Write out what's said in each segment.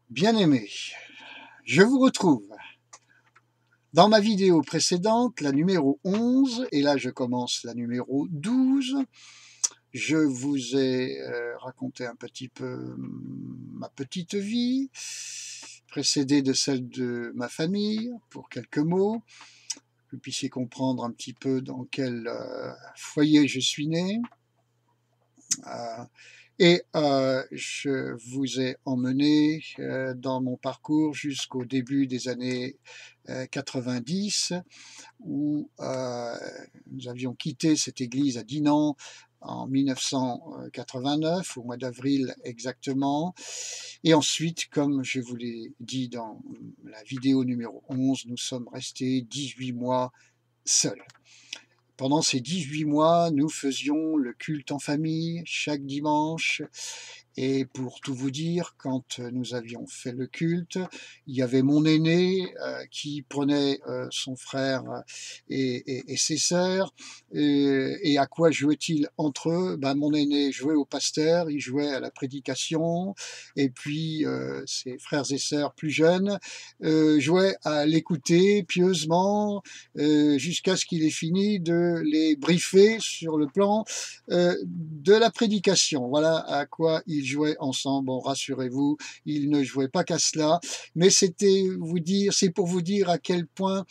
Bien-aimés, je vous retrouve. Dans ma vidéo précédente, la numéro 11, et là je commence la numéro 12, je vous ai raconté un petit peu ma petite vie, précédée de celle de ma famille, pour quelques mots, que vous puissiez comprendre un petit peu dans quel foyer je suis né. Je vous ai emmené dans mon parcours jusqu'au début des années 90, où nous avions quitté cette église à Dinan en 1989, au mois d'avril exactement. Et ensuite, comme je vous l'ai dit dans la vidéo numéro 11, nous sommes restés 18 mois seuls. Pendant ces 18 mois, nous faisions le culte en famille chaque dimanche. Et pour tout vous dire, quand nous avions fait le culte, il y avait mon aîné qui prenait son frère et ses sœurs. Et à quoi jouait-il entre eux? Mon aîné jouait au pasteur, il jouait à la prédication. Et puis ses frères et sœurs plus jeunes jouaient à l'écouter pieusement jusqu'à ce qu'il ait fini de les briefer sur le plan de la prédication. Voilà à quoi ils jouaient ensemble. Bon, rassurez-vous, ils ne jouaient pas qu'à cela, mais c'est pour vous dire à quel point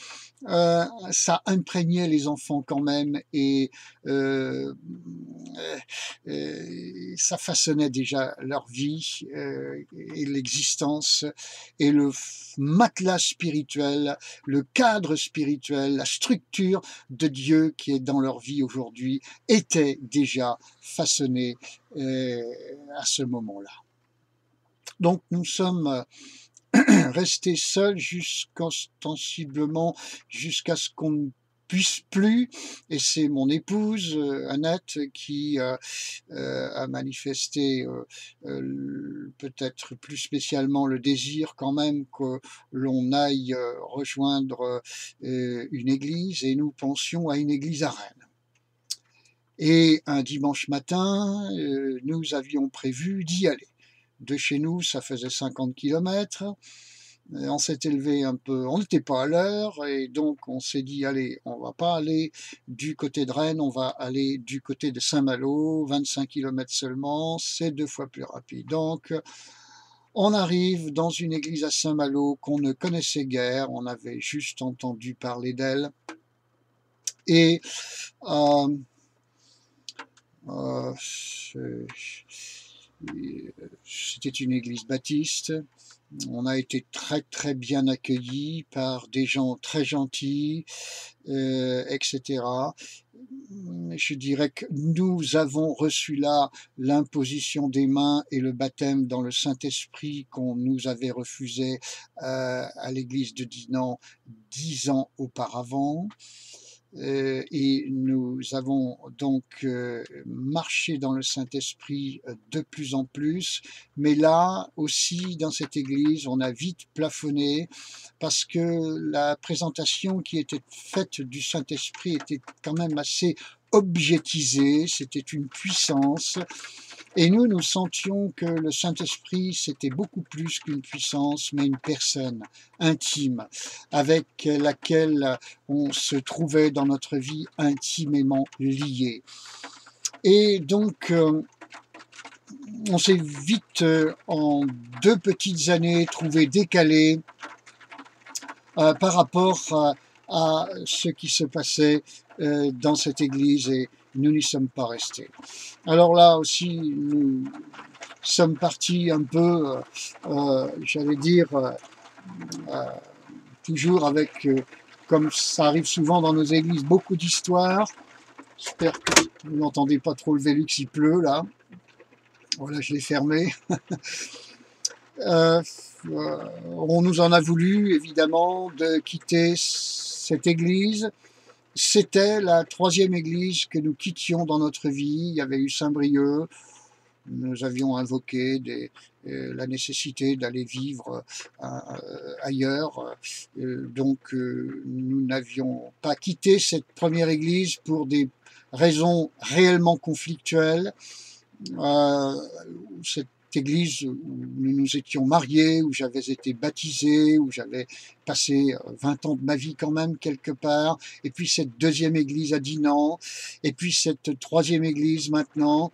ça imprégnait les enfants quand même, et ça façonnait déjà leur vie et l'existence et le matelas spirituel, le cadre spirituel, la structure de Dieu qui est dans leur vie aujourd'hui était déjà façonné à ce moment-là. Donc nous sommes restés seuls ostensiblement jusqu'à ce qu'on ne puisse plus, et c'est mon épouse Annette qui a manifesté peut-être plus spécialement le désir quand même que l'on aille rejoindre une église, et nous pensions à une église à Rennes. Et un dimanche matin, nous avions prévu d'y aller. De chez nous, ça faisait 50 kilomètres. On s'était levé un peu, on n'était pas à l'heure, et donc on s'est dit, allez, on va pas aller du côté de Rennes, on va aller du côté de Saint-Malo, 25 kilomètres seulement, c'est 2 fois plus rapide. Donc, on arrive dans une église à Saint-Malo qu'on ne connaissait guère, on avait juste entendu parler d'elle. Et c'était une église baptiste. On a été très très bien accueillis par des gens très gentils, etc. Je dirais que nous avons reçu là l'imposition des mains et le baptême dans le Saint-Esprit qu'on nous avait refusé à l'église de Dinan 10 ans auparavant. Et nous avons donc marché dans le Saint-Esprit de plus en plus, mais là aussi dans cette église on a vite plafonné parce que la présentation qui était faite du Saint-Esprit était quand même assez objetisée, c'était une puissance, et nous sentions que le Saint-Esprit c'était beaucoup plus qu'une puissance, mais une personne intime avec laquelle on se trouvait dans notre vie intimement liés. Et donc, on s'est vite, en 2 petites années, trouvé décalé par rapport à ce qui se passait dans cette église, et nous n'y sommes pas restés. Alors là aussi, nous sommes partis un peu, j'allais dire, toujours avec, comme ça arrive souvent dans nos églises, beaucoup d'histoires. J'espère que vous n'entendez pas trop le Velux, il pleut là. Voilà, je l'ai fermé. On nous en a voulu, évidemment, de quitter cette église. C'était la 3e église que nous quittions dans notre vie. Il y avait eu Saint-Brieuc. Nous avions invoqué la nécessité d'aller vivre ailleurs. Donc, nous n'avions pas quitté cette première église pour des raisons réellement conflictuelles. Cette église où nous nous étions mariés, où j'avais été baptisé, où j'avais passé 20 ans de ma vie quand même quelque part, et puis cette deuxième église à Dinan, et puis cette troisième église maintenant,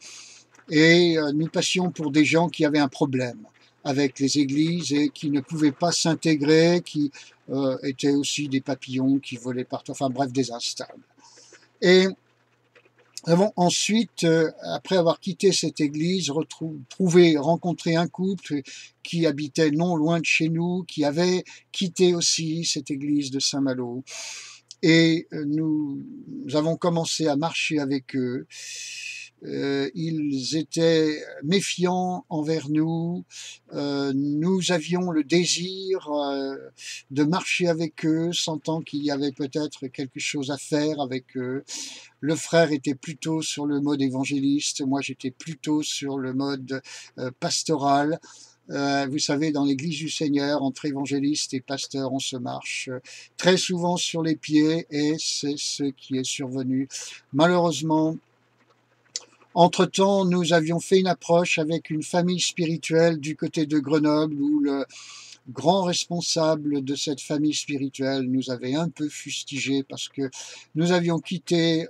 et nous passions pour des gens qui avaient un problème avec les églises et qui ne pouvaient pas s'intégrer, qui étaient aussi des papillons qui volaient partout, enfin bref, des instables. Et nous avons ensuite, après avoir quitté cette église, rencontré un couple qui habitait non loin de chez nous, qui avait quitté aussi cette église de Saint-Malo. Et nous avons commencé à marcher avec eux. Ils étaient méfiants envers nous. Nous avions le désir de marcher avec eux, sentant qu'il y avait peut-être quelque chose à faire avec eux. Le frère était plutôt sur le mode évangéliste, moi j'étais plutôt sur le mode pastoral. Vous savez, dans l'Église du Seigneur, entre évangéliste et pasteur, on se marche très souvent sur les pieds, et c'est ce qui est survenu. Malheureusement, entre-temps, nous avions fait une approche avec une famille spirituelle du côté de Grenoble, où le grand responsable de cette famille spirituelle nous avait un peu fustigé parce que nous avions quitté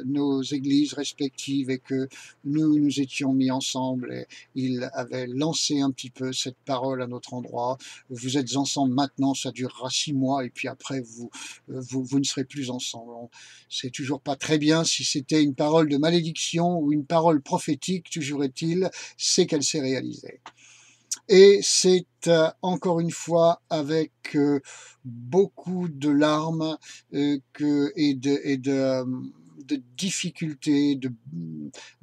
nos églises respectives et que nous nous étions mis ensemble, et il avait lancé un petit peu cette parole à notre endroit: vous êtes ensemble maintenant, ça durera 6 mois et puis après vous ne serez plus ensemble. C'est toujours pas très bien si c'était une parole de malédiction ou une parole prophétique, toujours est-il, c'est qu'elle s'est réalisée. Et c'est encore une fois avec beaucoup de larmes et de difficultés,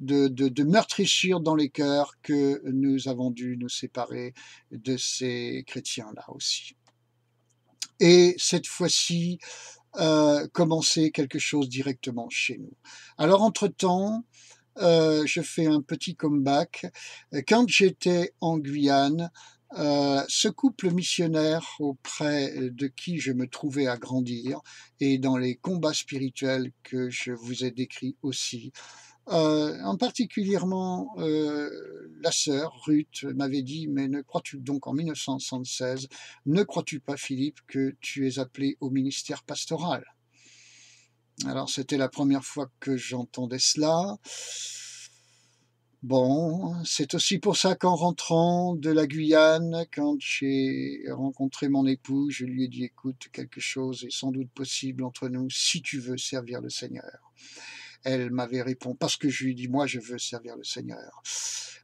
de meurtrissures dans les cœurs que nous avons dû nous séparer de ces chrétiens-là aussi. Et cette fois-ci, commencer quelque chose directement chez nous. Alors entre-temps, je fais un petit comeback. Quand j'étais en Guyane, ce couple missionnaire auprès de qui je me trouvais à grandir, et dans les combats spirituels que je vous ai décrits aussi, en particulièrement la sœur Ruth m'avait dit: mais ne crois-tu donc, en 1976, ne crois-tu pas, Philippe, que tu es appelé au ministère pastoral? Alors c'était la première fois que j'entendais cela. Bon, c'est aussi pour ça qu'en rentrant de la Guyane, quand j'ai rencontré mon époux, je lui ai dit: écoute, quelque chose est sans doute possible entre nous si tu veux servir le Seigneur. Elle m'avait répondu, parce que je lui ai dit: moi je veux servir le Seigneur.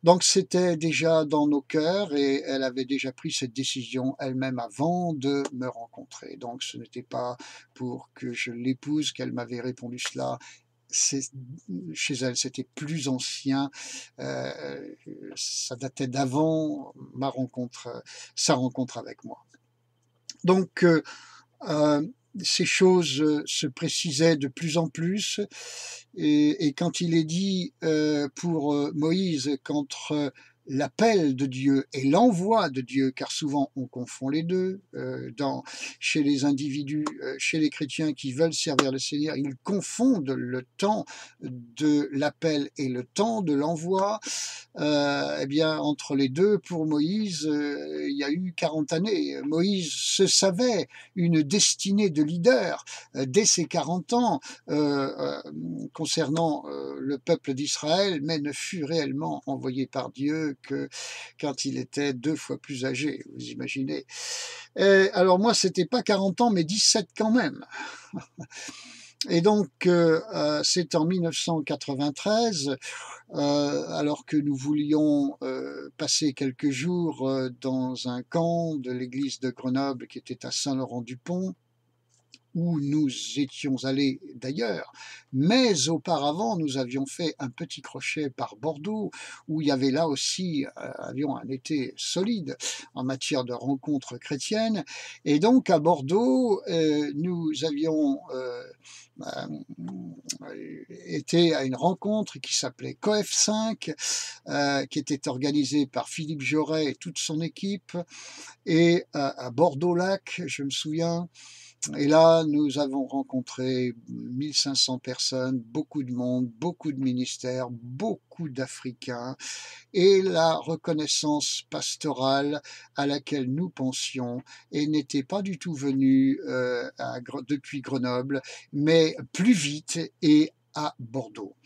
Donc c'était déjà dans nos cœurs, et elle avait déjà pris cette décision elle-même avant de me rencontrer. Donc ce n'était pas pour que je l'épouse qu'elle m'avait répondu cela. Chez elle, c'était plus ancien, ça datait d'avant sa rencontre avec moi. Donc ces choses se précisaient de plus en plus, et quand il est dit pour Moïse qu'entre l'appel de Dieu et l'envoi de Dieu, car souvent on confond les deux, chez les individus, chez les chrétiens qui veulent servir le Seigneur, ils confondent le temps de l'appel et le temps de l'envoi. Eh bien, entre les deux, pour Moïse, il y a eu 40 années. Moïse se savait une destinée de leader dès ses 40 ans concernant le peuple d'Israël, mais ne fut réellement envoyé par Dieu que quand il était 2 fois plus âgé, vous imaginez. Et alors moi, c'était pas 40 ans, mais 17 quand même. Et donc, c'est en 1993, alors que nous voulions passer quelques jours dans un camp de l'église de Grenoble qui était à Saint-Laurent-du-Pont, où nous étions allés d'ailleurs, mais auparavant nous avions fait un petit crochet par Bordeaux, où il y avait là aussi, avions un été solide en matière de rencontres chrétiennes, et donc à Bordeaux, nous avions été à une rencontre qui s'appelait COEF5, qui était organisée par Philippe Joret et toute son équipe, et à Bordeaux-Lac, je me souviens, Et là, nous avons rencontré 1500 personnes, beaucoup de monde, beaucoup de ministères, beaucoup d'Africains, et la reconnaissance pastorale à laquelle nous pensions et n'était pas du tout venue depuis Grenoble, mais plus vite et à Bordeaux.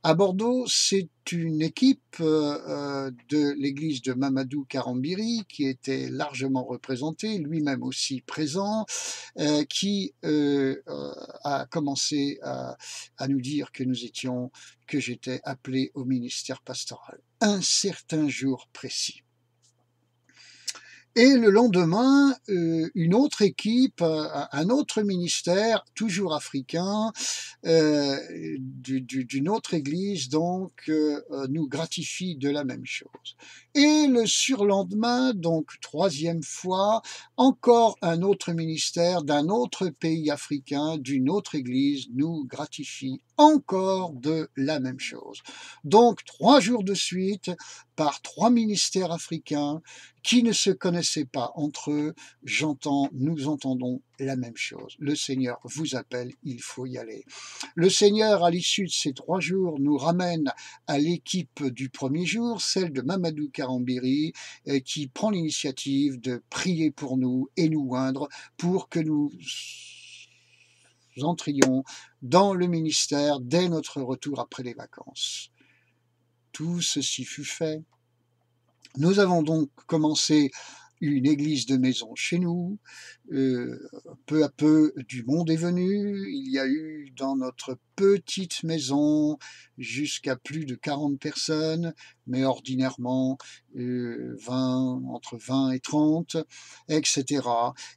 À Bordeaux, c'est une équipe de l'église de Mamadou Karambiri qui était largement représentée, lui-même aussi présent, qui a commencé à nous dire que j'étais appelé au ministère pastoral un certain jour précis. Et le lendemain, une autre équipe, un autre ministère, toujours africain, d'une autre église, donc nous gratifie de la même chose. Et le surlendemain, donc troisième fois, encore un autre ministère d'un autre pays africain, d'une autre église, nous gratifie encore de la même chose. Donc 3 jours de suite, par 3 ministères africains, qui ne se connaissaient pas entre eux, nous entendons la même chose. Le Seigneur vous appelle, il faut y aller. Le Seigneur, à l'issue de ces 3 jours, nous ramène à l'équipe du premier jour, celle de Mamadou Karambiri, qui prend l'initiative de prier pour nous et nous oindre pour que nous entrions dans le ministère dès notre retour après les vacances. Tout ceci fut fait. Nous avons donc commencé une église de maison chez nous. Peu à peu, du monde est venu. Il y a eu dans notre petite maison jusqu'à plus de 40 personnes, mais ordinairement entre 20 et 30, etc.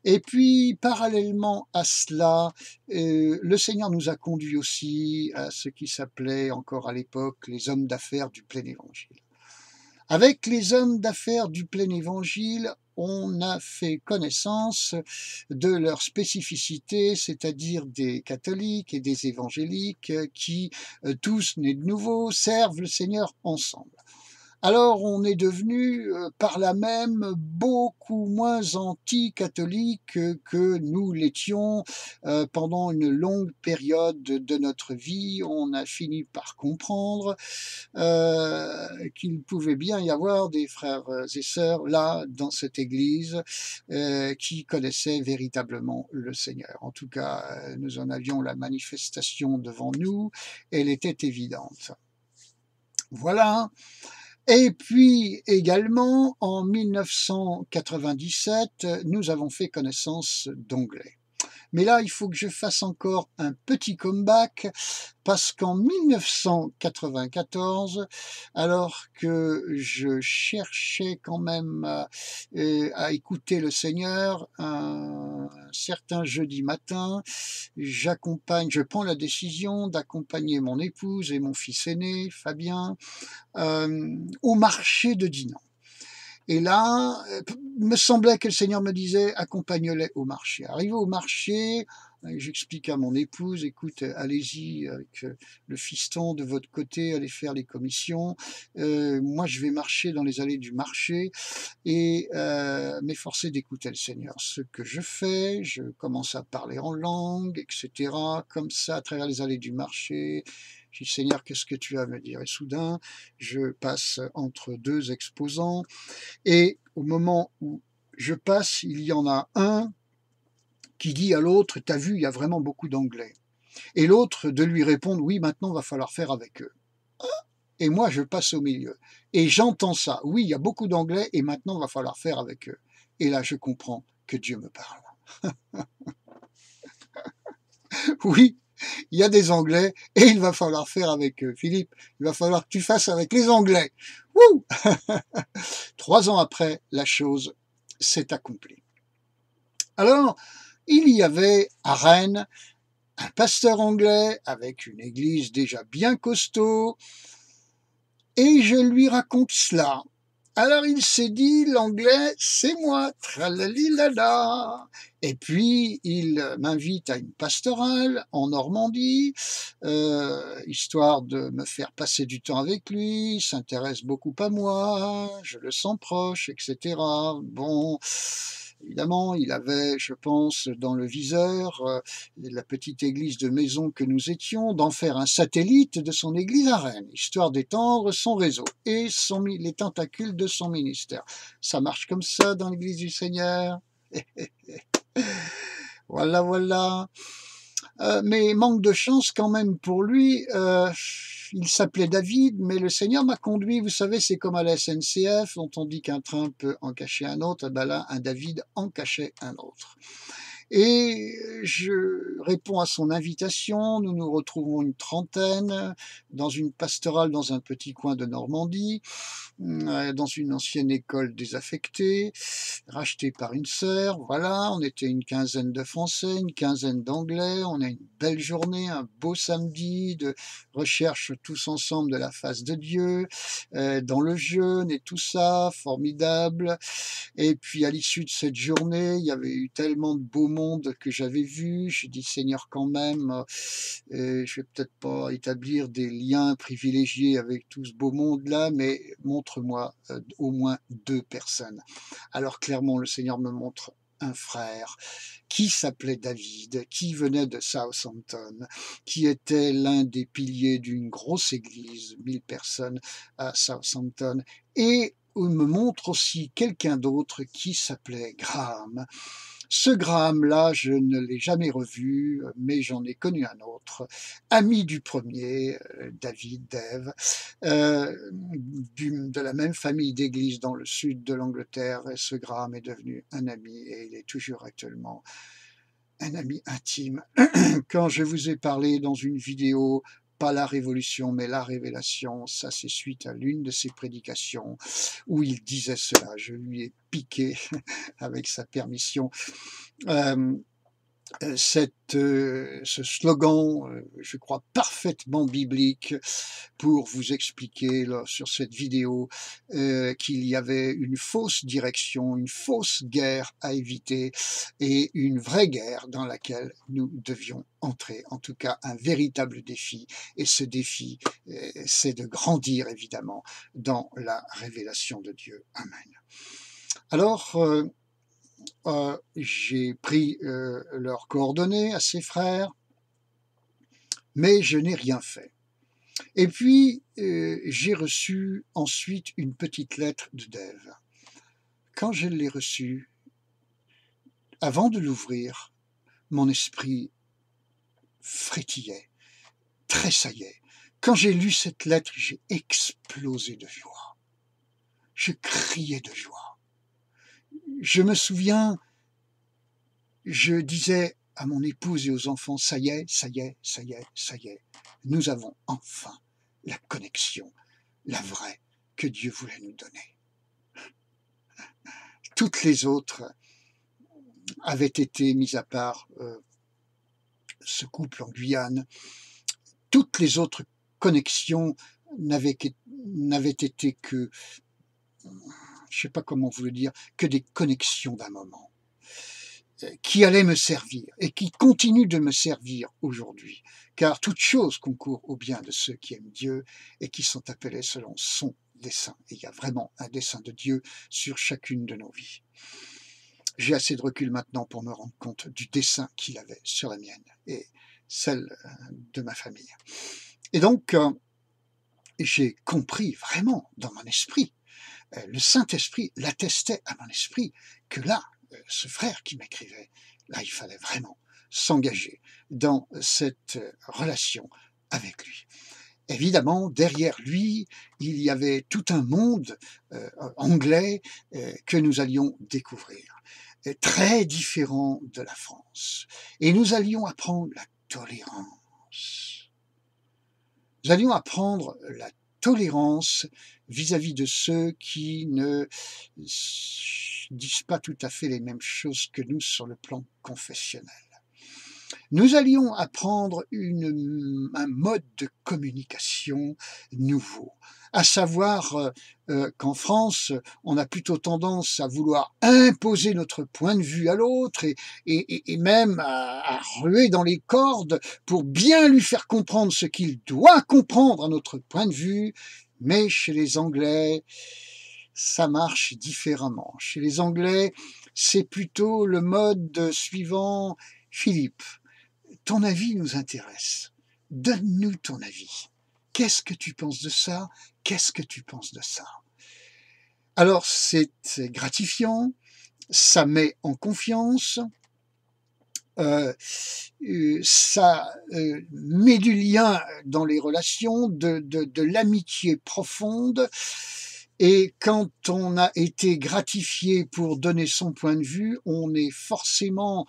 Et puis, parallèlement à cela, le Seigneur nous a conduits aussi à ce qui s'appelait encore à l'époque les hommes d'affaires du plein évangile. Avec les hommes d'affaires du plein évangile, on a fait connaissance de leurs spécificités, c'est-à-dire des catholiques et des évangéliques qui, tous nés de nouveau, servent le Seigneur ensemble. Alors on est devenu par là même beaucoup moins anti-catholique que nous l'étions pendant une longue période de notre vie. On a fini par comprendre qu'il pouvait bien y avoir des frères et sœurs là dans cette église qui connaissaient véritablement le Seigneur. En tout cas, nous en avions la manifestation devant nous, elle était évidente. Voilà. Et puis également, en 1997, nous avons fait connaissance d'anglais. Mais là, il faut que je fasse encore un petit comeback parce qu'en 1994, alors que je cherchais quand même à écouter le Seigneur, un certain jeudi matin, je prends la décision d'accompagner mon épouse et mon fils aîné, Fabien, au marché de Dinan. Et là, me semblait que le Seigneur me disait, accompagne-les au marché. Arrivé au marché, j'explique à mon épouse, écoute, allez-y avec le fiston de votre côté, allez faire les commissions. Moi, je vais marcher dans les allées du marché et m'efforcer d'écouter le Seigneur. Ce que je fais, je commence à parler en langue, etc. Comme ça, à travers les allées du marché. Je dis, Seigneur, qu'est-ce que tu as à me dire? Et soudain, je passe entre 2 exposants. Et au moment où je passe, il y en a un qui dit à l'autre, t'as vu, il y a vraiment beaucoup d'anglais. Et l'autre de lui répondre, oui, maintenant, va falloir faire avec eux. Et moi, je passe au milieu. Et j'entends ça. Oui, il y a beaucoup d'anglais et maintenant, va falloir faire avec eux. Et là, je comprends que Dieu me parle. Oui, il y a des Anglais et il va falloir faire avec eux. Philippe, il va falloir que tu fasses avec les Anglais. Wouh 3 ans après, la chose s'est accomplie. Alors, il y avait à Rennes un pasteur anglais avec une église déjà bien costaud et je lui raconte cela. Alors il s'est dit, l'anglais, c'est moi, tralalilala. Et puis il m'invite à une pastorale en Normandie, histoire de me faire passer du temps avec lui, il s'intéresse beaucoup à moi, je le sens proche, etc. Bon, Évidemment, il avait, je pense, dans le viseur la petite église de maison que nous étions, d'en faire un satellite de son église à Rennes, histoire d'étendre son réseau et les tentacules de son ministère. Ça marche comme ça dans l'église du Seigneur. Voilà, voilà. Mais manque de chance quand même pour lui. Il s'appelait David, mais le Seigneur m'a conduit. Vous savez, c'est comme à la SNCF, dont on dit qu'un train peut en cacher un autre. Et ben là, un David en cachait un autre. Et je réponds à son invitation. Nous nous retrouvons une trentaine dans une pastorale dans un petit coin de Normandie, dans une ancienne école désaffectée, rachetée par une sœur. Voilà, on était une quinzaine de Français, une quinzaine d'Anglais. On a une belle journée, un beau samedi de recherche tous ensemble de la face de Dieu, dans le jeûne et tout ça, formidable. Et puis à l'issue de cette journée, il y avait eu tellement de beau monde que j'avais vu. J'ai dit Seigneur quand même, je vais peut-être pas établir des liens privilégiés avec tout ce beau monde-là, mais montre-moi au moins 2 personnes. Alors clairement, le Seigneur me montre un frère qui s'appelait David, qui venait de Southampton, qui était l'un des piliers d'une grosse église, 1000 personnes à Southampton, et il me montre aussi quelqu'un d'autre qui s'appelait Graham. Ce Graham-là, je ne l'ai jamais revu, mais j'en ai connu un autre, ami du premier, David, Dave, de la même famille d'église dans le sud de l'Angleterre. Et ce Graham est devenu un ami et il est toujours actuellement un ami intime. Quand je vous ai parlé dans une vidéo, pas la révolution, mais la révélation, ça c'est suite à l'une de ses prédications où il disait cela. Je lui ai piqué avec sa permission euh, ce slogan, je crois, parfaitement biblique pour vous expliquer là, sur cette vidéo qu'il y avait une fausse direction, une fausse guerre à éviter et une vraie guerre dans laquelle nous devions entrer. En tout cas, un véritable défi. Et ce défi, c'est de grandir évidemment dans la révélation de Dieu. Amen. Alors, j'ai pris leurs coordonnées à ses frères, mais je n'ai rien fait. Et puis, j'ai reçu ensuite une petite lettre de Dave. Quand je l'ai reçue, avant de l'ouvrir, mon esprit frétillait, tressaillait. Quand j'ai lu cette lettre, j'ai explosé de joie. Je criais de joie. Je me souviens, je disais à mon épouse et aux enfants, ça y est, ça y est, ça y est, ça y est. Nous avons enfin la connexion, la vraie, que Dieu voulait nous donner. Toutes les autres avaient été mises à part, ce couple en Guyane. Toutes les autres connexions n'avaient été que, je ne sais pas comment vous le dire, que des connexions d'un moment qui allaient me servir et qui continuent de me servir aujourd'hui. Car toute chose concourt au bien de ceux qui aiment Dieu et qui sont appelés selon son dessein. Et il y a vraiment un dessein de Dieu sur chacune de nos vies. J'ai assez de recul maintenant pour me rendre compte du dessein qu'il avait sur la mienne et celle de ma famille. Et donc, j'ai compris vraiment dans mon esprit, le Saint-Esprit l'attestait à mon esprit, que là, ce frère qui m'écrivait, là, il fallait vraiment s'engager dans cette relation avec lui. Évidemment, derrière lui, il y avait tout un monde anglais que nous allions découvrir, très différent de la France. Et nous allions apprendre la tolérance. Nous allions apprendre la tolérance vis-à-vis de ceux qui ne disent pas tout à fait les mêmes choses que nous sur le plan confessionnel. Nous allions apprendre un mode de communication nouveau, à savoir qu'en France, on a plutôt tendance à vouloir imposer notre point de vue à l'autre et même à ruer dans les cordes pour bien lui faire comprendre ce qu'il doit comprendre à notre point de vue. Mais chez les Anglais, ça marche différemment. Chez les Anglais, c'est plutôt le mode suivant: Philippe, ton avis nous intéresse. Donne-nous ton avis. Qu'est-ce que tu penses de ça? Qu'est-ce que tu penses de ça? Alors c'est gratifiant, ça met en confiance, euh, ça met du lien dans les relations, de l'amitié profonde. Et quand on a été gratifié pour donner son point de vue, on est forcément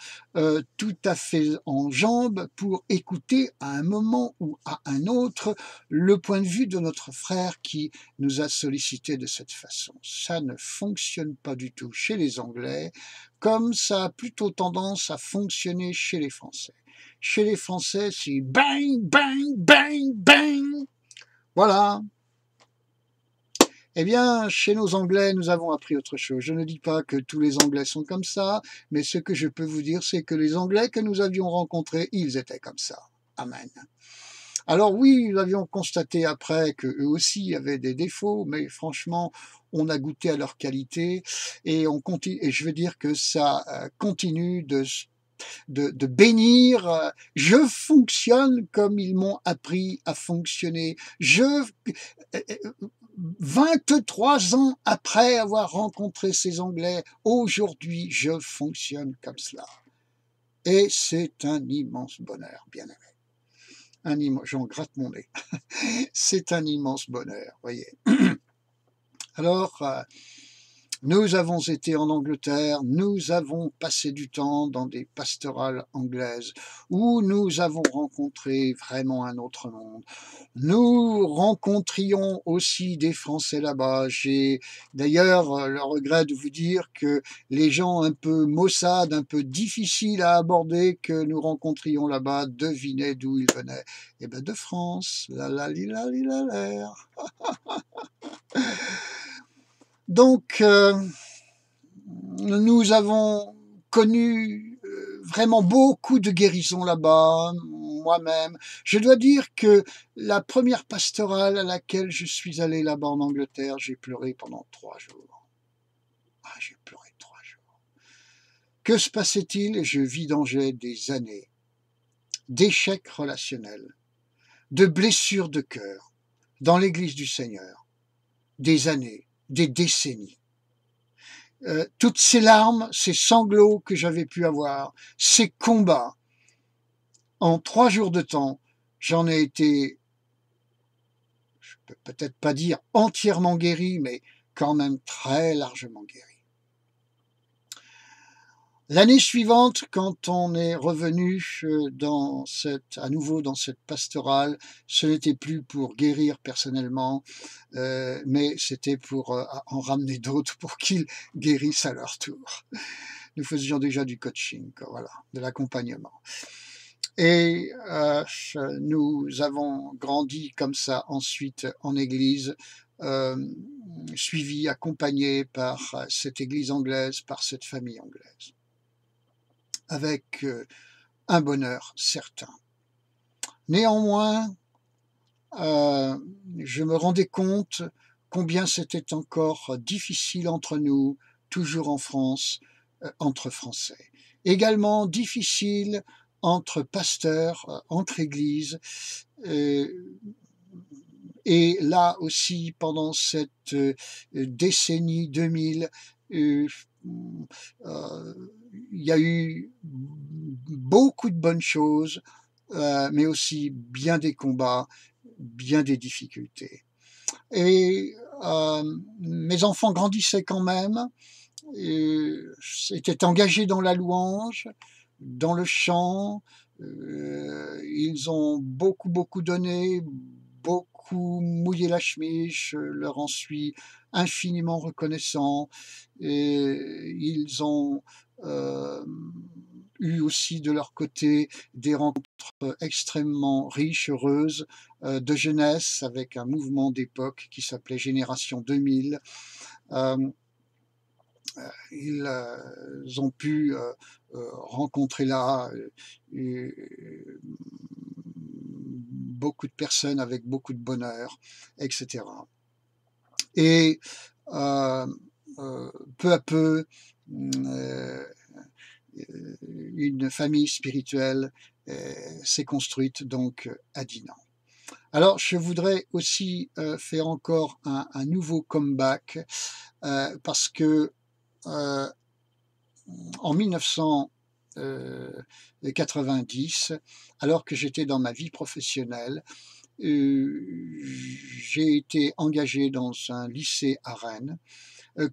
tout à fait en jambes pour écouter à un moment ou à un autre le point de vue de notre frère qui nous a sollicité de cette façon. Ça ne fonctionne pas du tout chez les Anglais, comme ça a plutôt tendance à fonctionner chez les Français. Chez les Français, c'est bang, bang, bang, bang. Voilà. Eh bien, chez nos Anglais, nous avons appris autre chose. Je ne dis pas que tous les Anglais sont comme ça, mais ce que je peux vous dire, c'est que les Anglais que nous avions rencontrés, ils étaient comme ça. Amen. Alors oui, nous avions constaté après qu'eux aussi avaient des défauts, mais franchement, on a goûté à leur qualité et on continue. Et je veux dire que ça continue de bénir. Je fonctionne comme ils m'ont appris à fonctionner. 23 ans après avoir rencontré ces Anglais, aujourd'hui, je fonctionne comme cela. Et c'est un immense bonheur, bien aimé. J'en gratte mon nez. C'est un immense bonheur, voyez. Alors, nous avons été en Angleterre, nous avons passé du temps dans des pastorales anglaises où nous avons rencontré vraiment un autre monde. Nous rencontrions aussi des Français là-bas. J'ai d'ailleurs le regret de vous dire que les gens un peu maussades, un peu difficiles à aborder que nous rencontrions là-bas devinaient d'où ils venaient. Eh bien de France, la la li la li la l'air. Donc, nous avons connu vraiment beaucoup de guérisons là-bas, moi-même. Je dois dire que la première pastorale à laquelle je suis allé là-bas en Angleterre, j'ai pleuré pendant 3 jours. Ah, j'ai pleuré 3 jours. Que se passait-il? Je vidangeais des années d'échecs relationnels, de blessures de cœur dans l'Église du Seigneur, des années, des décennies. Toutes ces larmes, ces sanglots que j'avais pu avoir, ces combats, en 3 jours de temps, j'en ai été, je peux peut-être pas dire entièrement guéri, mais quand même très largement guéri. L'année suivante, quand on est revenu à nouveau dans cette pastorale, ce n'était plus pour guérir personnellement, mais c'était pour en ramener d'autres pour qu'ils guérissent à leur tour. Nous faisions déjà du coaching, quoi, voilà, de l'accompagnement. Et nous avons grandi comme ça ensuite en église, suivi, accompagné par cette église anglaise, par cette famille anglaise, avec un bonheur certain. Néanmoins, je me rendais compte combien c'était encore difficile entre nous, toujours en France, entre Français. Également difficile entre pasteurs, entre églises. Et là aussi, pendant cette décennie 2000, il y a eu beaucoup de bonnes choses, mais aussi bien des combats, bien des difficultés. Et mes enfants grandissaient quand même, étaient engagés dans la louange, dans le chant. Ils ont beaucoup donné, beaucoup mouillé la chemise. Je leur en suis infiniment reconnaissant. Et ils ont eu aussi de leur côté des rencontres extrêmement riches, heureuses, de jeunesse avec un mouvement d'époque qui s'appelait Génération 2000. Ils ont pu rencontrer là beaucoup de personnes avec beaucoup de bonheur, etc. Et euh, peu à peu, euh, une famille spirituelle s'est construite donc à Dinan. Alors, je voudrais aussi faire encore un nouveau comeback parce que euh, en 1990, alors que j'étais dans ma vie professionnelle, j'ai été engagé dans un lycée à Rennes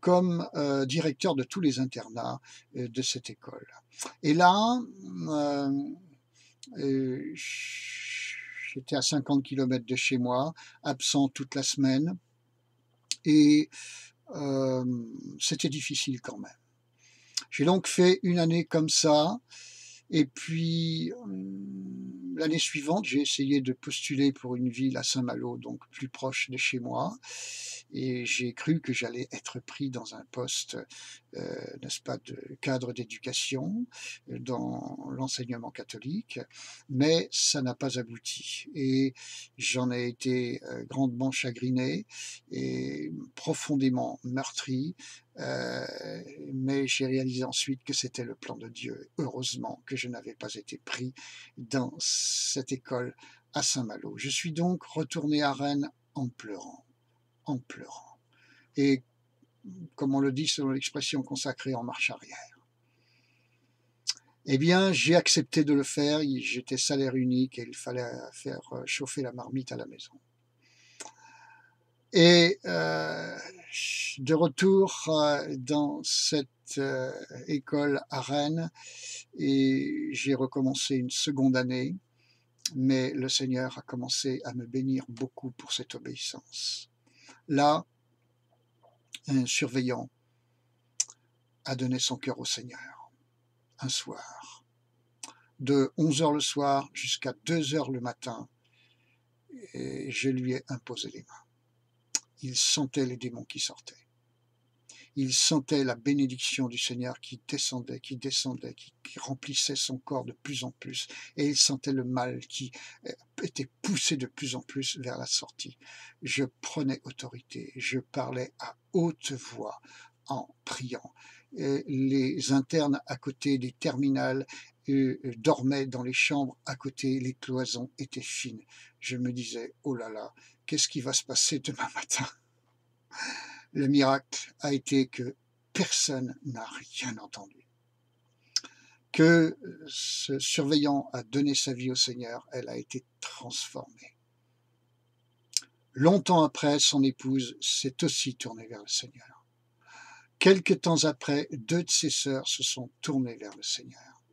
comme directeur de tous les internats de cette école. Et là, euh, j'étais à 50 km de chez moi, absent toute la semaine, et euh, c'était difficile quand même. J'ai donc fait une année comme ça, et puis l'année suivante, j'ai essayé de postuler pour une ville à Saint-Malo, donc plus proche de chez moi, et j'ai cru que j'allais être pris dans un poste, n'est-ce pas, de cadre d'éducation dans l'enseignement catholique, mais ça n'a pas abouti. Et j'en ai été grandement chagriné et profondément meurtri. Euh, mais j'ai réalisé ensuite que c'était le plan de Dieu. Heureusement que je n'avais pas été pris dans cette école à Saint-Malo. Je suis donc retourné à Rennes en pleurant, en pleurant. Et comme on le dit selon l'expression consacrée, en marche arrière. Eh bien, j'ai accepté de le faire. J'étais salaire unique et il fallait faire chauffer la marmite à la maison. Et de retour dans cette école à Rennes, et j'ai recommencé une seconde année, mais le Seigneur a commencé à me bénir beaucoup pour cette obéissance. Là, un surveillant a donné son cœur au Seigneur un soir, de 11h le soir jusqu'à 2h le matin, et je lui ai imposé les mains. Il sentait les démons qui sortaient. Il sentait la bénédiction du Seigneur qui descendait, qui remplissait son corps de plus en plus, et il sentait le mal qui était poussé de plus en plus vers la sortie. Je prenais autorité, je parlais à haute voix en priant. Les internes à côté des terminales dormaient dans les chambres à côté, les cloisons étaient fines. Je me disais, oh là là, qu'est-ce qui va se passer demain matin? Le miracle a été que personne n'a rien entendu. Que ce surveillant a donné sa vie au Seigneur, elle a été transformée. Longtemps après, son épouse s'est aussi tournée vers le Seigneur. Quelque temps après, 2 de ses sœurs se sont tournées vers le Seigneur.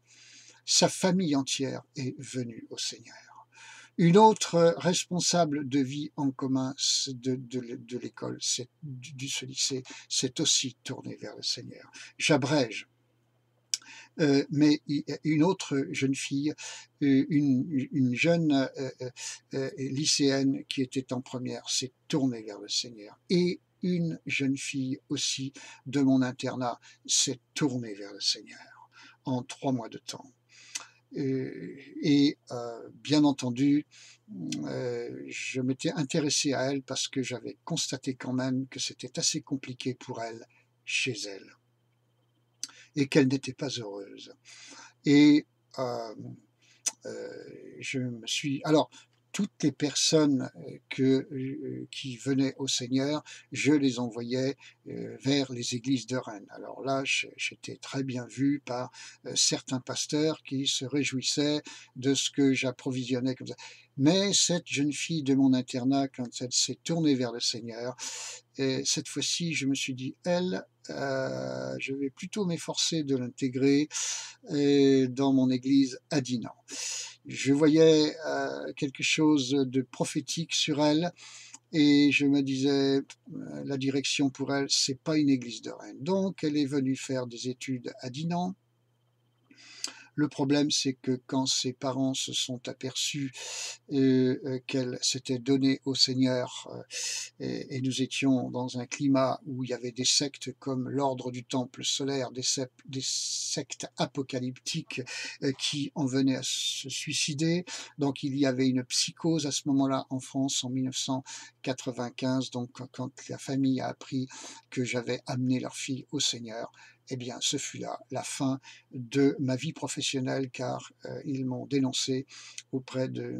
Sa famille entière est venue au Seigneur. Une autre responsable de vie en commun de l'école, de ce lycée, s'est aussi tournée vers le Seigneur. J'abrège. Mais une autre jeune fille, une jeune lycéenne qui était en première, s'est tournée vers le Seigneur. Et une jeune fille aussi de mon internat s'est tournée vers le Seigneur en 3 mois de temps. Et bien entendu, je m'étais intéressé à elle parce que j'avais constaté quand même que c'était assez compliqué pour elle chez elle et qu'elle n'était pas heureuse. Et je me suis... Alors, toutes les personnes qui venaient au Seigneur, je les envoyais vers les églises de Rennes. Alors là, j'étais très bien vu par certains pasteurs qui se réjouissaient de ce que j'approvisionnais comme ça. Mais cette jeune fille de mon internat, quand elle s'est tournée vers le Seigneur, et cette fois-ci, je me suis dit, elle, je vais plutôt m'efforcer de l'intégrer dans mon église à Dinan. Je voyais quelque chose de prophétique sur elle et je me disais, la direction pour elle, c'est pas une église de Rennes. Donc, elle est venue faire des études à Dinan. Le problème, c'est que quand ses parents se sont aperçus qu'elle s'était donnée au Seigneur, et nous étions dans un climat où il y avait des sectes comme l'ordre du Temple solaire, des sectes apocalyptiques qui en venaient à se suicider. Donc il y avait une psychose à ce moment-là en France en 1995. Donc quand la famille a appris que j'avais amené leur fille au Seigneur, eh bien, ce fut là la fin de ma vie professionnelle, car ils m'ont dénoncé auprès des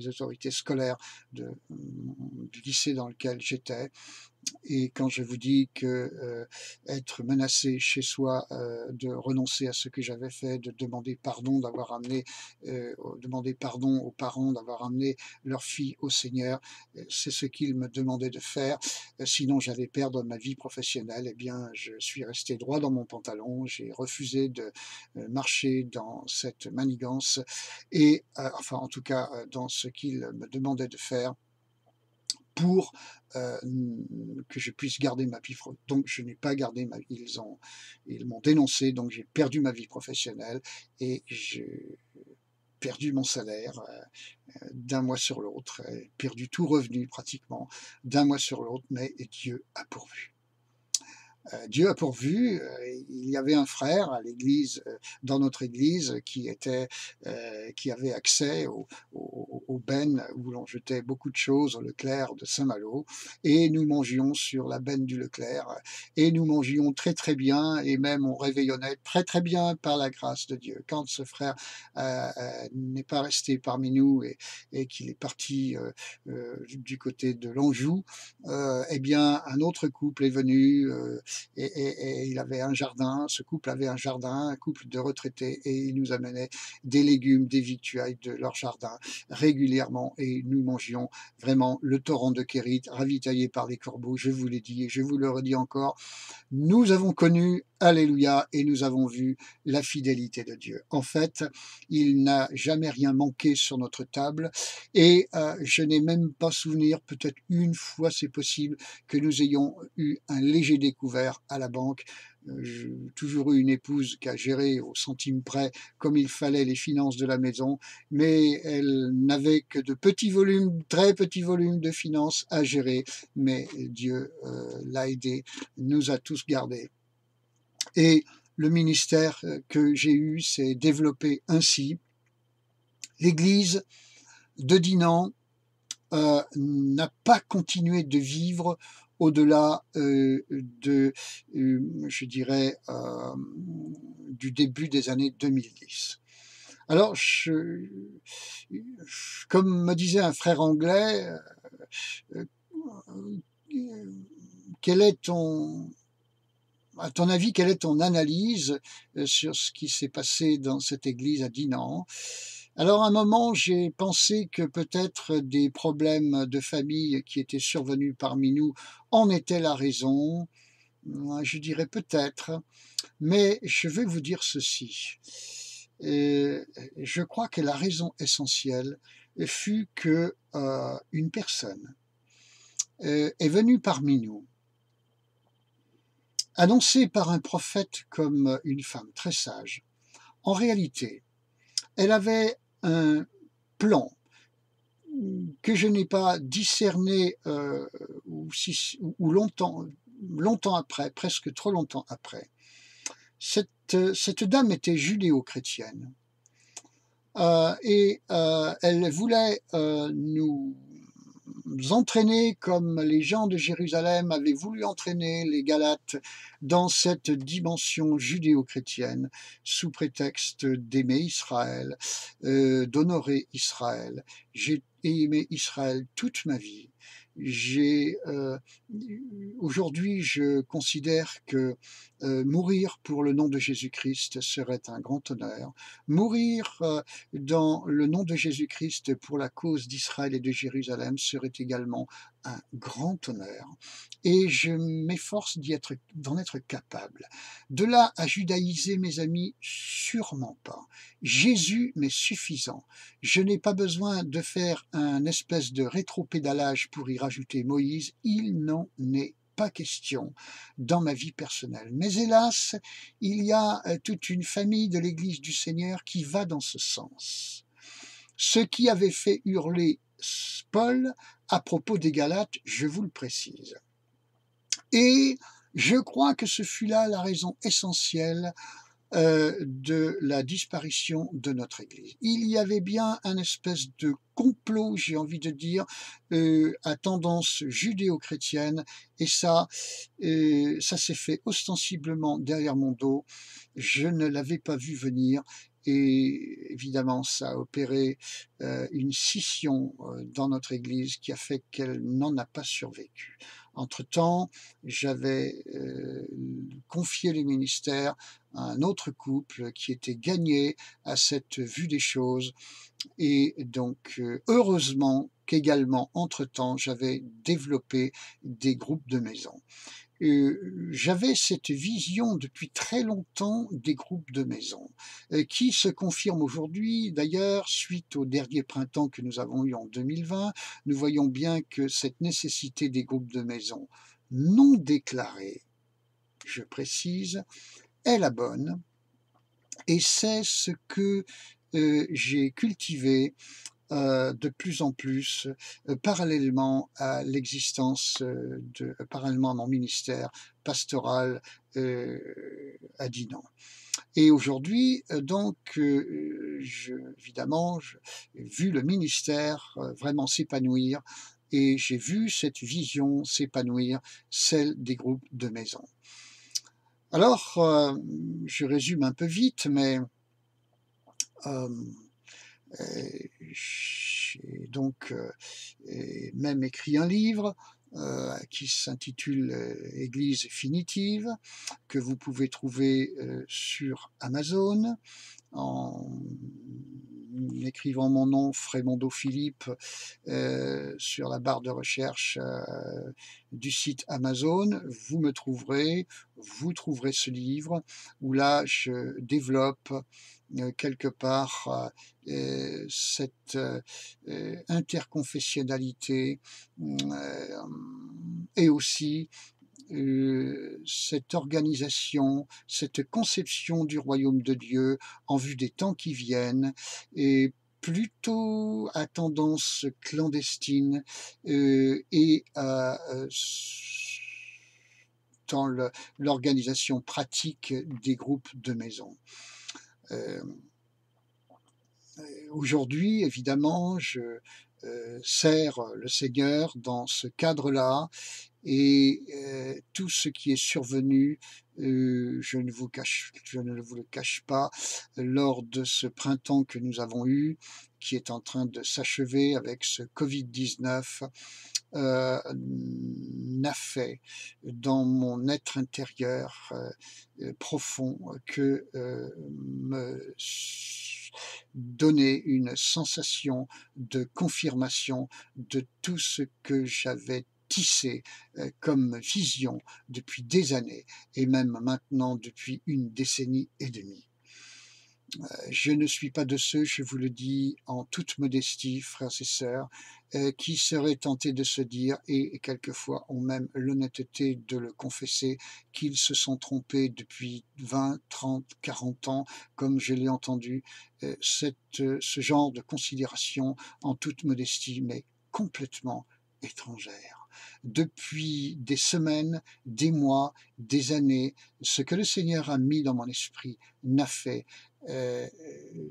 autorités scolaires du lycée dans lequel j'étais. Et quand je vous dis que être menacé chez soi, de renoncer à ce que j'avais fait, de demander pardon d'avoir amené, demander pardon aux parents d'avoir amené leur fille au Seigneur, c'est ce qu'ils me demandaient de faire. Sinon, j'allais perdre ma vie professionnelle. Eh bien, je suis resté droit dans mon pantalon. J'ai refusé de marcher dans cette manigance et, enfin, en tout cas, dans ce qu'ils me demandaient de faire pour que je puisse garder ma vie. Donc je n'ai pas gardé ma vie. Ils m'ont dénoncé, donc j'ai perdu ma vie professionnelle et j'ai perdu mon salaire d'un mois sur l'autre, perdu tout revenu pratiquement d'un mois sur l'autre, mais Dieu a pourvu. Dieu a pourvu. Il y avait un frère à l'église, dans notre église, qui avait accès au ben où l'on jetait beaucoup de choses au Leclerc de Saint-Malo, et nous mangions sur la benne du Leclerc, et nous mangions très très bien, et même on réveillonnait très très bien par la grâce de Dieu. Quand ce frère n'est pas resté parmi nous et qu'il est parti du côté de l'Anjou, eh bien un autre couple est venu. Et il avait un jardin, ce couple avait un jardin, un couple de retraités, et ils nous amenaient des légumes, des victuailles de leur jardin régulièrement, et nous mangions vraiment le torrent de Kérit, ravitaillé par les corbeaux. Je vous l'ai dit et je vous le redis encore, nous avons connu, alléluia, et nous avons vu la fidélité de Dieu. En fait, il n'a jamais rien manqué sur notre table, et je n'ai même pas souvenir, peut-être une fois c'est possible, que nous ayons eu un léger découvert à la banque. J'ai toujours eu une épouse qui a géré au centime près comme il fallait les finances de la maison, mais elle n'avait que de petits volumes, très petits volumes de finances à gérer, mais Dieu l'a aidé, nous a tous gardés. Et le ministère que j'ai eu s'est développé ainsi. L'église de Dinan n'a pas continué de vivre au-delà je dirais, du début des années 2010. Alors, comme me disait un frère anglais, euh, quel est à ton avis, quelle est ton analyse sur ce qui s'est passé dans cette église à Dinan? Alors, à un moment, j'ai pensé que peut-être des problèmes de famille qui étaient survenus parmi nous en étaient la raison. Je dirais peut-être, mais je vais vous dire ceci. Je crois que la raison essentielle fut que une personne est venue parmi nous, annoncée par un prophète comme une femme très sage. En réalité, elle avait un plan que je n'ai pas discerné ou longtemps après, presque trop longtemps après. Cette dame était judéo-chrétienne et elle voulait nous entraîner comme les gens de Jérusalem avaient voulu entraîner les Galates dans cette dimension judéo-chrétienne sous prétexte d'aimer Israël, d'honorer Israël. J'ai aimé Israël toute ma vie. Aujourd'hui, je considère que mourir pour le nom de Jésus-Christ serait un grand honneur. Mourir dans le nom de Jésus-Christ pour la cause d'Israël et de Jérusalem serait également un grand honneur. Et je m'efforce d'en être capable. De là à judaïser, mes amis, sûrement pas. Jésus m'est suffisant. Je n'ai pas besoin de faire un espèce de rétropédalage pour y rajouter Moïse. Il n'en est pas question dans ma vie personnelle. Mais hélas, il y a toute une famille de l'Église du Seigneur qui va dans ce sens. Ce qui avait fait hurler Paul à propos des Galates, je vous le précise. Et je crois que ce fut là la raison essentielle de la disparition de notre Église. Il y avait bien un espèce de complot, j'ai envie de dire, à tendance judéo-chrétienne, et ça s'est fait ostensiblement derrière mon dos. Je ne l'avais pas vu venir, et évidemment, ça a opéré une scission dans notre Église qui a fait qu'elle n'en a pas survécu. Entre-temps, j'avais confié le ministère à un autre couple qui était gagné à cette vue des choses, et donc heureusement qu'également, entre-temps, j'avais développé des groupes de maison. J'avais cette vision depuis très longtemps des groupes de maison, qui se confirme aujourd'hui. D'ailleurs, suite au dernier printemps que nous avons eu en 2020, nous voyons bien que cette nécessité des groupes de maison non déclarés, je précise, est la bonne, et c'est ce que j'ai cultivé de plus en plus, parallèlement à l'existence parallèlement à mon ministère pastoral à Dinan. Et aujourd'hui, donc, évidemment, j'ai vu le ministère vraiment s'épanouir, et j'ai vu cette vision s'épanouir, celle des groupes de maison. Alors, je résume un peu vite, mais j'ai donc même écrit un livre qui s'intitule Église finitive, que vous pouvez trouver sur Amazon en écrivant mon nom, Frémondo Philippe, sur la barre de recherche du site Amazon. Vous me trouverez, vous trouverez ce livre où là je développe quelque part cette interconfessionnalité et aussi cette organisation, cette conception du royaume de Dieu en vue des temps qui viennent, et plutôt à tendance clandestine et dans l'organisation pratique des groupes de maison. Aujourd'hui, évidemment, je sers le Seigneur dans ce cadre-là, et tout ce qui est survenu, je ne vous le cache pas, lors de ce printemps que nous avons eu, qui est en train de s'achever avec ce Covid-19, n'a fait dans mon être intérieur profond que me donner une sensation de confirmation de tout ce que j'avais tissé comme vision depuis des années, et même maintenant depuis une décennie et demie. Je ne suis pas de ceux, je vous le dis en toute modestie, frères et sœurs, qui seraient tentés de se dire, et quelquefois ont même l'honnêteté de le confesser, qu'ils se sont trompés depuis 20, 30, 40 ans, comme je l'ai entendu, ce genre de considération, en toute modestie, mais complètement étrangère. Depuis des semaines, des mois, des années, ce que le Seigneur a mis dans mon esprit n'a fait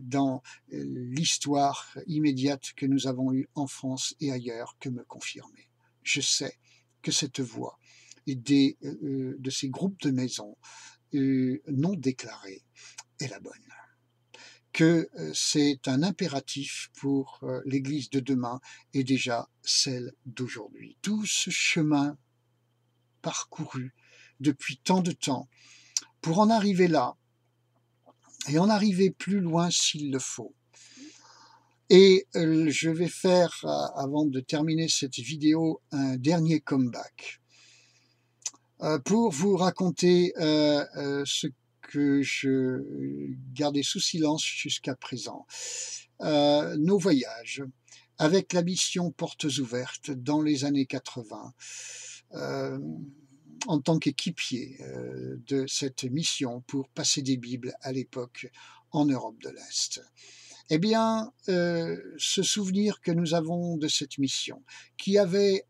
dans l'histoire immédiate que nous avons eue en France et ailleurs que me confirmer. Je sais que cette voie et de ces groupes de maisons non déclarés est la bonne, que c'est un impératif pour l'Église de demain et déjà celle d'aujourd'hui. Tout ce chemin parcouru depuis tant de temps pour en arriver là, et en arriver plus loin s'il le faut. Et je vais faire, avant de terminer cette vidéo, un dernier comeback pour vous raconter ce que je gardais sous silence jusqu'à présent. Nos voyages avec la mission Portes Ouvertes dans les années 80. en tant qu'équipier de cette mission pour passer des Bibles à l'époque en Europe de l'Est. Eh bien, ce souvenir que nous avons de cette mission, qui avait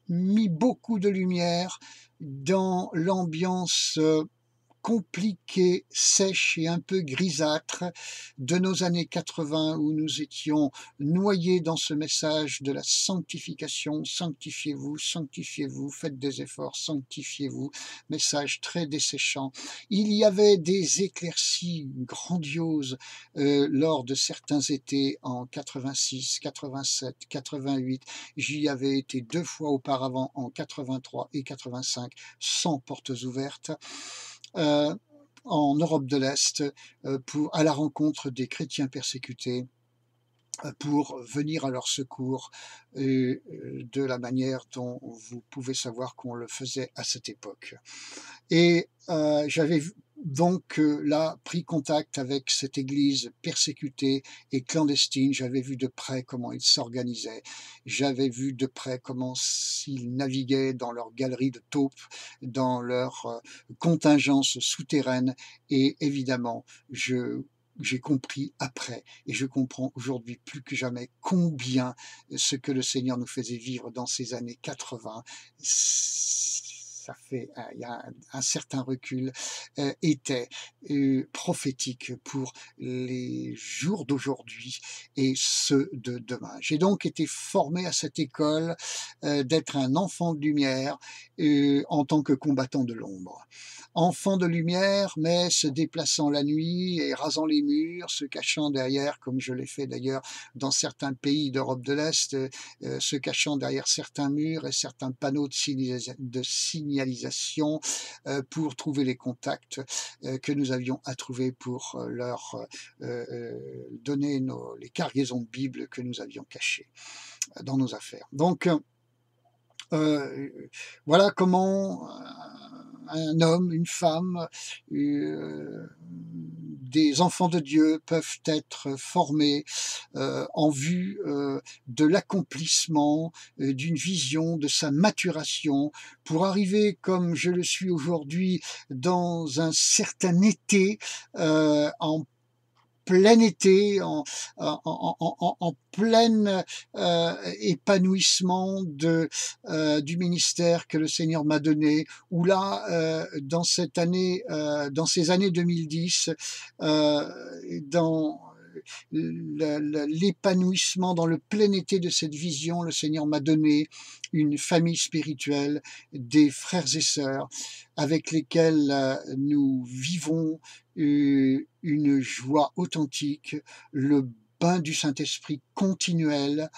mis beaucoup de lumière dans l'ambiance compliquée, sèche et un peu grisâtre de nos années 80 où nous étions noyés dans ce message de la sanctification, sanctifiez-vous, faites des efforts, sanctifiez-vous, message très desséchant. Il y avait des éclaircies grandioses lors de certains étés en 86, 87, 88. J'y avais été 2 fois auparavant en 83 et 85 sans portes ouvertes. En Europe de l'Est à la rencontre des chrétiens persécutés pour venir à leur secours de la manière dont vous pouvez savoir qu'on le faisait à cette époque. Et j'avais donc là pris contact avec cette église persécutée et clandestine. J'avais vu de près comment ils s'organisaient. J'avais vu de près comment ils naviguaient dans leur galerie de taupes, dans leur contingence souterraine. Et évidemment, j'ai compris après, et je comprends aujourd'hui plus que jamais combien ce que le Seigneur nous faisait vivre dans ces années 80, ça fait, il y a un certain recul, était prophétique pour les jours d'aujourd'hui et ceux de demain. J'ai donc été formé à cette école d'être un enfant de lumière en tant que combattant de l'ombre. Enfant de lumière, mais se déplaçant la nuit et rasant les murs, se cachant derrière, comme je l'ai fait d'ailleurs dans certains pays d'Europe de l'Est, se cachant derrière certains murs et certains panneaux de signalisation pour trouver les contacts que nous avions à trouver pour leur donner les cargaisons de Bible que nous avions cachées dans nos affaires. Donc, voilà comment un homme, une femme, des enfants de Dieu peuvent être formés en vue de l'accomplissement d'une vision, de sa maturation, pour arriver, comme je le suis aujourd'hui, dans un certain été, en plein été, en plein épanouissement du ministère que le Seigneur m'a donné, où là, dans ces années 2010, dans l'épanouissement, dans le plein été de cette vision, le Seigneur m'a donné une famille spirituelle, des frères et sœurs avec lesquels nous vivons une joie authentique, le bain du Saint-Esprit continuel,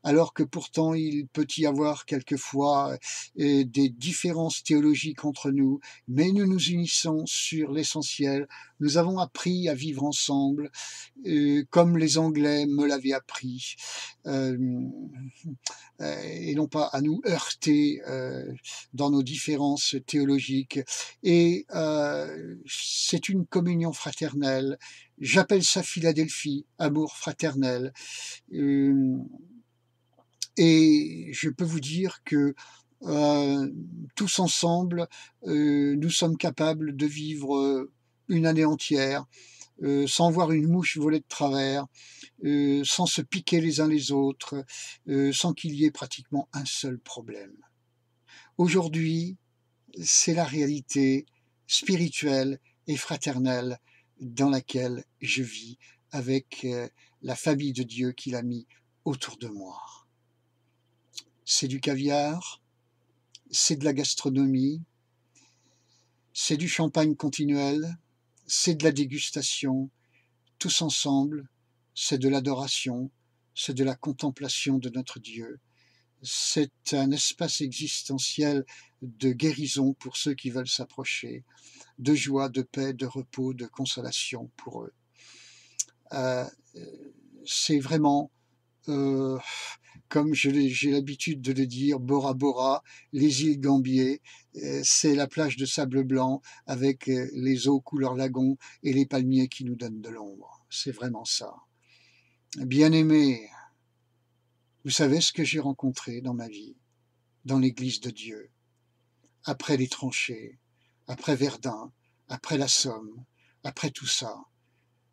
alors que pourtant il peut y avoir quelquefois des différences théologiques entre nous, mais nous nous unissons sur l'essentiel. Nous avons appris à vivre ensemble, comme les Anglais me l'avaient appris, et non pas à nous heurter dans nos différences théologiques. Et c'est une communion fraternelle. J'appelle ça Philadelphie, amour fraternel. Et je peux vous dire que tous ensemble, nous sommes capables de vivre une année entière sans voir une mouche voler de travers, sans se piquer les uns les autres, sans qu'il y ait pratiquement un seul problème. Aujourd'hui, c'est la réalité spirituelle et fraternelle dans laquelle je vis avec la famille de Dieu qu'il a mis autour de moi. C'est du caviar, c'est de la gastronomie, c'est du champagne continuel, c'est de la dégustation, tous ensemble, c'est de l'adoration, c'est de la contemplation de notre Dieu. C'est un espace existentiel de guérison pour ceux qui veulent s'approcher, de joie, de paix, de repos, de consolation pour eux. C'est vraiment, comme j'ai l'habitude de le dire, Bora Bora, les îles Gambier, c'est la plage de sable blanc avec les eaux couleur lagon et les palmiers qui nous donnent de l'ombre. C'est vraiment ça. Bien-aimés, vous savez ce que j'ai rencontré dans ma vie, dans l'Église de Dieu. après les tranchées, après Verdun, après la Somme, après tout ça,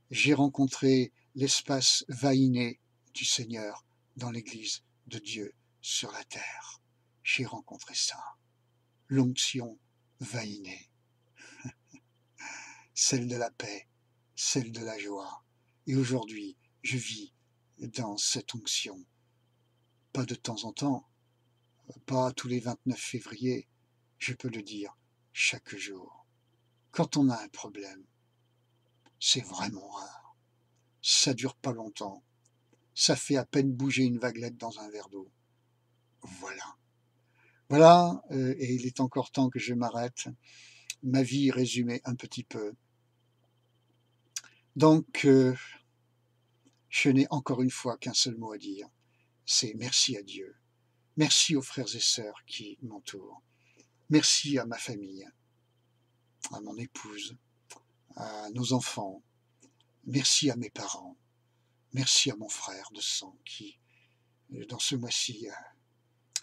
j'ai rencontré l'espace vainé du Seigneur dans l'Église de Dieu sur la terre. J'ai rencontré ça, l'onction vainée, celle de la paix, celle de la joie. Et aujourd'hui, je vis dans cette onction, pas de temps en temps, pas tous les 29 février, je peux le dire, chaque jour. Quand on a un problème, c'est vraiment rare. Ça dure pas longtemps. Ça fait à peine bouger une vaguelette dans un verre d'eau. Voilà. Voilà, et il est encore temps que je m'arrête. Ma vie résumée un petit peu. Donc, je n'ai encore une fois qu'un seul mot à dire. C'est merci à Dieu. Merci aux frères et sœurs qui m'entourent. Merci à ma famille, à mon épouse, à nos enfants. Merci à mes parents. Merci à mon frère de sang qui, dans ce mois-ci,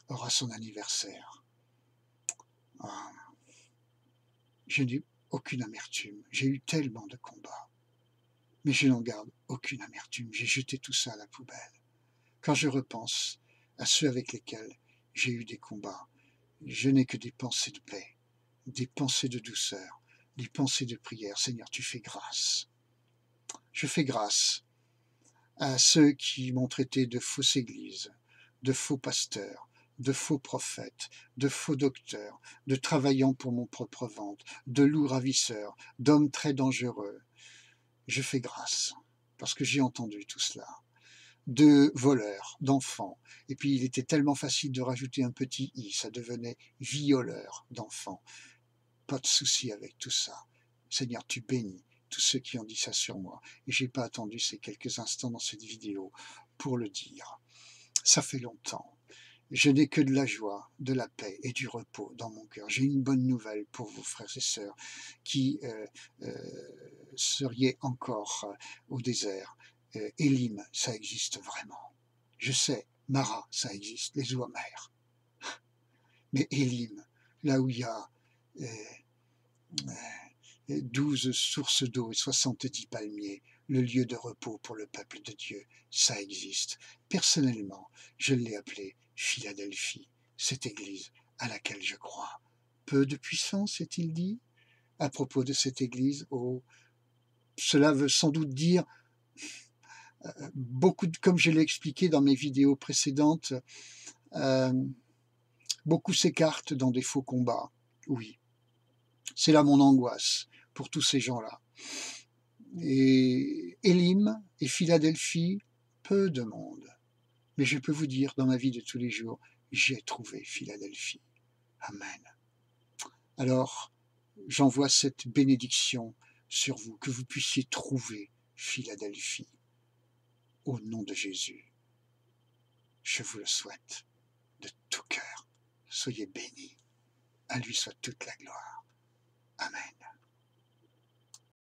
aura son anniversaire. Ah, je n'ai aucune amertume. J'ai eu tellement de combats. Mais je n'en garde aucune amertume. J'ai jeté tout ça à la poubelle. Quand je repense à ceux avec lesquels j'ai eu des combats, je n'ai que des pensées de paix, des pensées de douceur, des pensées de prière. Seigneur, tu fais grâce. Je fais grâce à ceux qui m'ont traité de fausse église, de faux pasteurs, de faux prophètes, de faux docteurs, de travaillant pour mon propre ventre, de loups ravisseurs, d'hommes très dangereux. Je fais grâce, parce que j'ai entendu tout cela, de voleurs, d'enfants. Et puis il était tellement facile de rajouter un petit i, ça devenait violeur d'enfants. Pas de souci avec tout ça. Seigneur, tu bénis tous ceux qui ont dit ça sur moi. Et j'ai pas attendu ces quelques instants dans cette vidéo pour le dire. Ça fait longtemps. Je n'ai que de la joie, de la paix et du repos dans mon cœur. J'ai une bonne nouvelle pour vous, frères et sœurs, qui seriez encore au désert. Élim, ça existe vraiment. Je sais, Mara, ça existe, les eaux amères. Mais Élim, là où il y a 12 sources d'eau et 70 palmiers, le lieu de repos pour le peuple de Dieu, ça existe. Personnellement, je l'ai appelé Philadelphie, cette église à laquelle je crois. Peu de puissance, est-il dit, à propos de cette église? Oh, cela veut sans doute dire beaucoup, comme je l'ai expliqué dans mes vidéos précédentes, beaucoup s'écartent dans des faux combats. Oui, c'est là mon angoisse pour tous ces gens-là. Et Élim et Philadelphie, peu de monde. Mais je peux vous dire, dans ma vie de tous les jours, j'ai trouvé Philadelphie. Amen. Alors, j'envoie cette bénédiction sur vous, que vous puissiez trouver Philadelphie. Au nom de Jésus, je vous le souhaite de tout cœur. Soyez bénis. À lui soit toute la gloire. Amen.